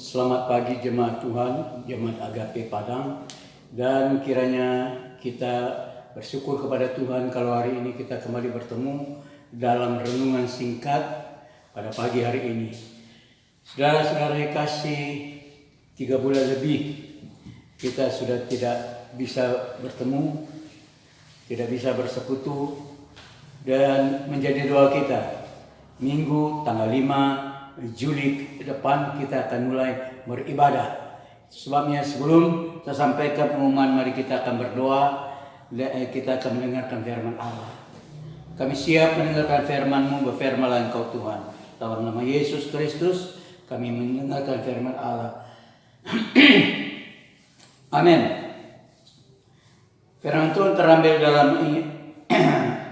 Selamat pagi jemaat Tuhan, jemaat Agape Padang, dan kiranya kita bersyukur kepada Tuhan kalau hari ini kita kembali bertemu dalam renungan singkat pada pagi hari ini. Saudara-saudara yang kasih, 3 bulan lebih kita sudah tidak bisa bertemu, tidak bisa bersekutu, dan menjadi doa kita Minggu tanggal 5 Juli depan kita akan mulai beribadah. Sebabnya sebelum saya sampaikan pengumuman, mari kita akan berdoa. Kita akan mendengarkan firman Allah. Kami siap mendengarkan firman-Mu, berfirmanlah Engkau Tuhan. Dalam nama Yesus Kristus kami mendengarkan firman Allah. Amin. Firman Tuhan terambil dalam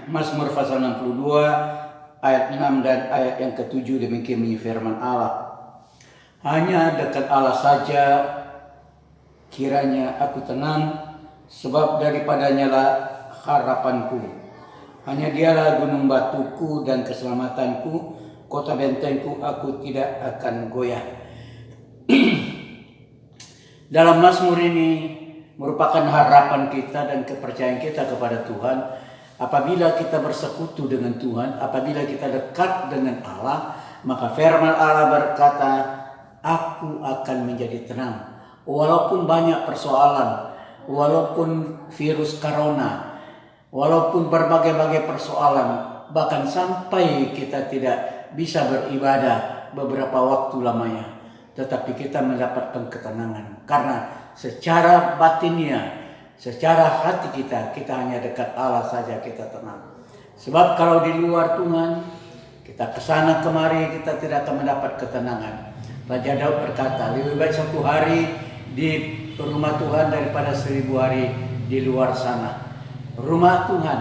Mazmur pasal 62 ayat 6 dan ayat yang ke-7. Demikian bunyi firman Allah. Hanya dekat Allah saja kiranya aku tenang, sebab daripadanya lah harapanku. Hanya dialah gunung batuku dan keselamatanku, kota bentengku, aku tidak akan goyah. Dalam Mazmur ini merupakan harapan kita dan kepercayaan kita kepada Tuhan. Apabila kita bersekutu dengan Tuhan, apabila kita dekat dengan Allah, maka firman Allah berkata, aku akan menjadi tenang. Walaupun banyak persoalan, walaupun virus corona, walaupun berbagai-bagai persoalan, bahkan sampai kita tidak bisa beribadah beberapa waktu lamanya, tetapi kita mendapatkan ketenangan. Karena secara batinnya, secara hati kita hanya dekat Allah saja kita tenang. Sebab kalau di luar Tuhan, kita kesana kemari, kita tidak akan mendapat ketenangan. Raja Daud berkata, lebih baik 1 hari di rumah Tuhan daripada 1000 hari di luar sana. Rumah Tuhan,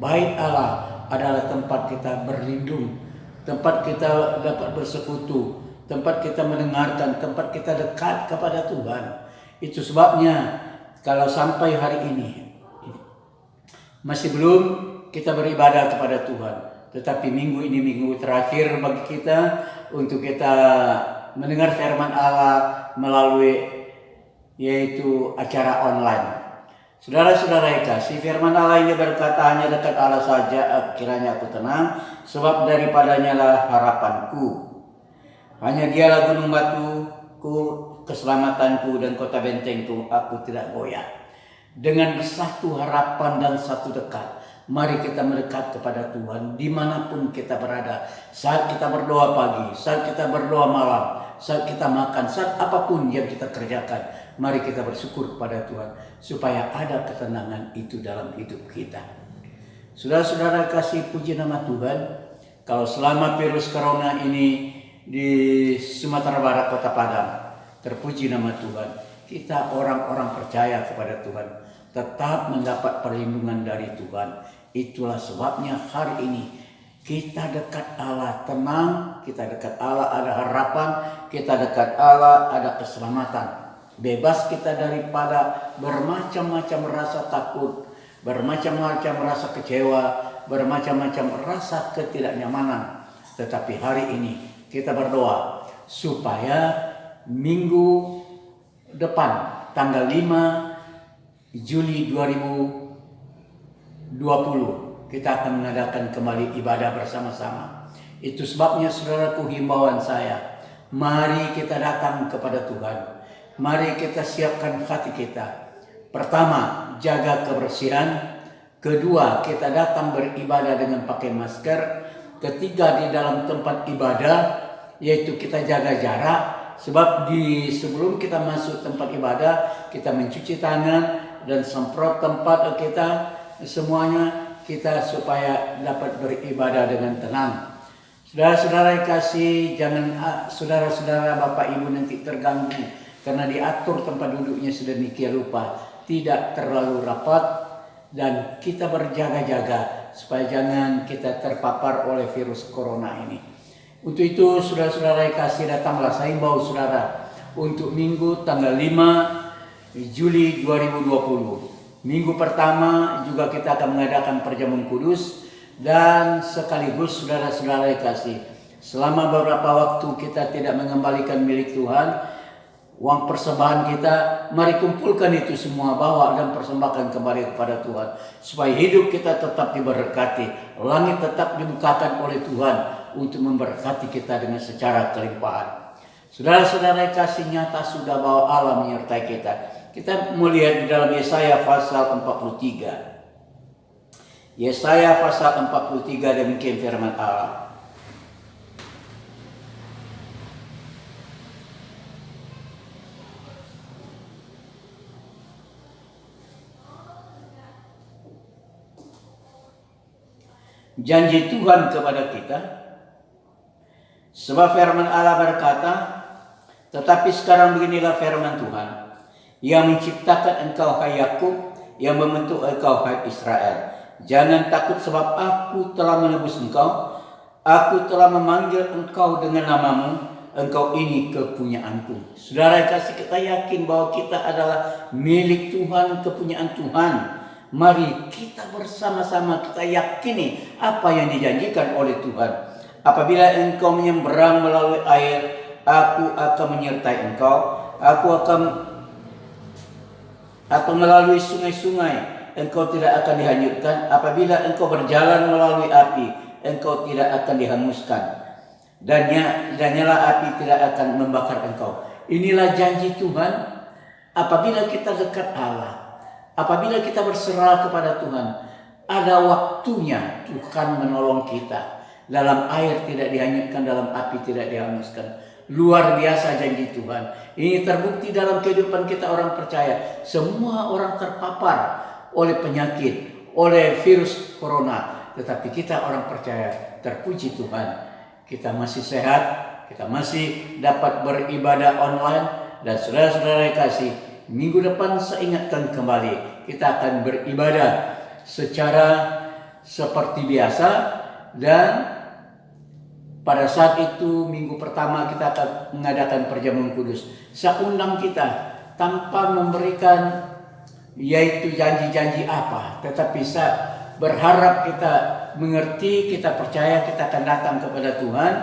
bait Allah adalah tempat kita berlindung, tempat kita dapat bersekutu, tempat kita mendengarkan, tempat kita dekat kepada Tuhan. Itu sebabnya kalau sampai hari ini masih belum kita beribadah kepada Tuhan, tetapi minggu ini minggu terakhir bagi kita untuk kita mendengar firman Allah melalui yaitu acara online. Saudara-saudara yang kasih, firman Allah ini berkata, hanya dekat Allah saja kiranya aku tenang, sebab daripadanya lah harapanku. Hanya dialah gunung batuku, keselamatanku, dan kota bentengku, aku tidak goyah. Dengan satu harapan dan satu dekat, mari kita mendekat kepada Tuhan dimanapun kita berada. Saat kita berdoa pagi, saat kita berdoa malam, saat kita makan, saat apapun yang kita kerjakan, mari kita bersyukur kepada Tuhan supaya ada ketenangan itu dalam hidup kita. Saudara-saudara kasih, puji nama Tuhan. Kalau selama virus corona ini di Sumatera Barat, Kota Padang, terpuji nama Tuhan, kita orang-orang percaya kepada Tuhan tetap mendapat perlindungan dari Tuhan. Itulah sebabnya hari ini kita dekat Allah tenang, kita dekat Allah ada harapan, kita dekat Allah ada keselamatan. Bebas kita daripada bermacam-macam rasa takut, bermacam-macam rasa kecewa, bermacam-macam rasa ketidaknyamanan. Tetapi hari ini kita berdoa supaya minggu depan tanggal 5 Juli 2020 kita akan mengadakan kembali ibadah bersama-sama. Itu sebabnya saudaraku, himbauan saya, mari kita datang kepada Tuhan. Mari kita siapkan hati kita. Pertama, jaga kebersihan. Kedua, kita datang beribadah dengan pakai masker. Ketiga, di dalam tempat ibadah, yaitu kita jaga jarak. Sebab sebelum kita masuk tempat ibadah, kita mencuci tangan dan semprot tempat kita semuanya, kita supaya dapat beribadah dengan tenang. Saudara-saudara yang kasih, jangan saudara-saudara Bapak Ibu nanti terganggu karena diatur tempat duduknya sedemikian rupa, tidak terlalu rapat, dan kita berjaga-jaga supaya jangan kita terpapar oleh virus corona ini. Untuk itu saudara-saudara yang kasih, datanglah, saya himbau saudara untuk minggu tanggal 5 Juli 2020. Minggu pertama juga kita akan mengadakan perjamuan kudus, dan sekaligus saudara-saudara yang kasih, selama beberapa waktu kita tidak mengembalikan milik Tuhan, Uang persembahan kita, mari kumpulkan itu semua, bawa dan persembahkan kembali kepada Tuhan. Supaya hidup kita tetap diberkati, langit tetap dibukakan oleh Tuhan untuk memberkati kita dengan secara kelimpahan. Saudara-saudara kasih nyata sudah bahwa Allah menyertai kita. Kita melihat di dalam Yesaya pasal 43. Yesaya pasal 43 demikian firman Allah. Janji Tuhan kepada kita. Sebab firman Allah berkata, tetapi sekarang beginilah firman Tuhan, yang menciptakan engkau hai Yakub, yang membentuk engkau hai Israel. Jangan takut sebab aku telah menebus engkau. Aku telah memanggil engkau dengan namamu. Engkau ini kepunyaanku. Saudara kasih, kita yakin bahwa kita adalah milik Tuhan, kepunyaan Tuhan. Mari kita bersama-sama kita yakini apa yang dijanjikan oleh Tuhan. Apabila engkau menyeberang melalui air, aku akan menyertai engkau. Aku akan atau melalui sungai-sungai, engkau tidak akan dihanyutkan. Apabila engkau berjalan melalui api, engkau tidak akan dihanguskan. Dan nyala api tidak akan membakar engkau. Inilah janji Tuhan apabila kita dekat Allah. Apabila kita berserah kepada Tuhan, ada waktunya Tuhan menolong kita. Dalam air tidak dihanyutkan, dalam api tidak dihanguskan. Luar biasa janji Tuhan. Ini terbukti dalam kehidupan kita orang percaya. Semua orang terpapar oleh penyakit, oleh virus corona. Tetapi kita orang percaya, terpuji Tuhan, kita masih sehat, kita masih dapat beribadah online. Dan saudara-saudara yang kasih, minggu depan saya ingatkan kembali, kita akan beribadah secara seperti biasa. Dan pada saat itu minggu pertama kita akan mengadakan perjamuan kudus. Saya undang kita tanpa memberikan yaitu janji-janji apa, tetapi saya berharap kita mengerti, kita percaya kita akan datang kepada Tuhan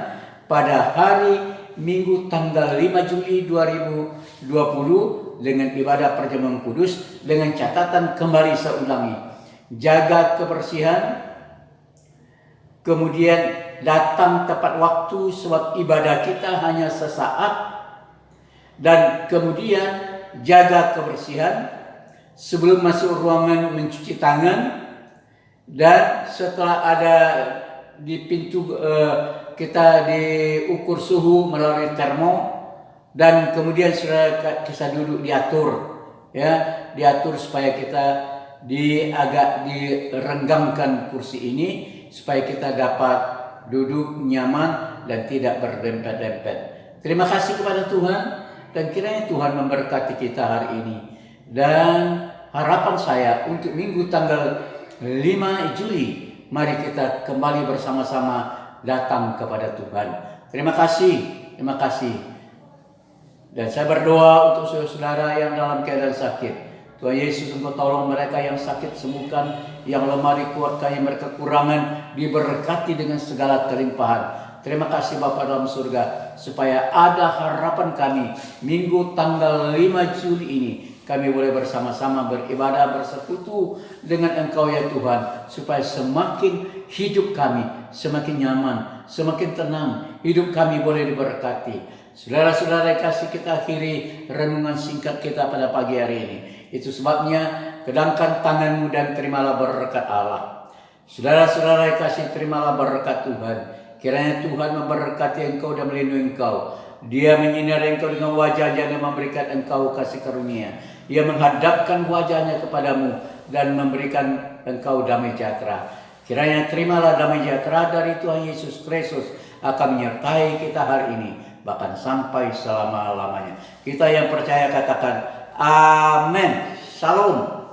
pada hari Minggu tanggal 5 Juli 2020 dengan ibadah perjamuan kudus, dengan catatan kembali saya ulangi, jaga kebersihan, kemudian datang tepat waktu sebab ibadah kita hanya sesaat, dan kemudian jaga kebersihan sebelum masuk ruangan, mencuci tangan, dan setelah ada di pintu kita diukur suhu melalui termo, dan kemudian sudah kita duduk diatur, ya, diatur supaya kita agak direnggangkan kursi ini supaya kita dapat duduk nyaman dan tidak berdempet-dempet. Terima kasih kepada Tuhan, dan kiranya Tuhan memberkati kita hari ini. Dan harapan saya untuk minggu tanggal 5 Juli, mari kita kembali bersama-sama datang kepada Tuhan. Terima kasih, terima kasih. Dan saya berdoa untuk saudara-saudara yang dalam keadaan sakit. Tuhan Yesus, Engkau tolong mereka yang sakit, sembuhkan, yang lemah dikuatkan, yang berkekurangan diberkati dengan segala kelimpahan. Terima kasih Bapa dalam surga, supaya ada harapan kami minggu tanggal 5 Juli ini. Kami boleh bersama-sama beribadah, bersekutu dengan Engkau ya Tuhan, supaya semakin hidup kami semakin nyaman, semakin tenang, hidup kami boleh diberkati. Saudara-saudara kasih, kita akhiri renungan singkat kita pada pagi hari ini. Itu sebabnya kedangkan tanganmu dan terimalah berkat Allah. Saudara-saudara kasih, terimalah berkat Tuhan. Kiranya Tuhan memberkati engkau dan melindungi engkau. Dia menyinari engkau dengan wajahnya dan memberikan engkau kasih karunia. Ia menghadapkan wajahnya kepadamu dan memberikan engkau damai sejahtera. Kiranya terimalah damai sejahtera dari Tuhan Yesus Kristus akan menyertai kita hari ini, bahkan sampai selama-lamanya. Kita yang percaya katakan amin. Shalom.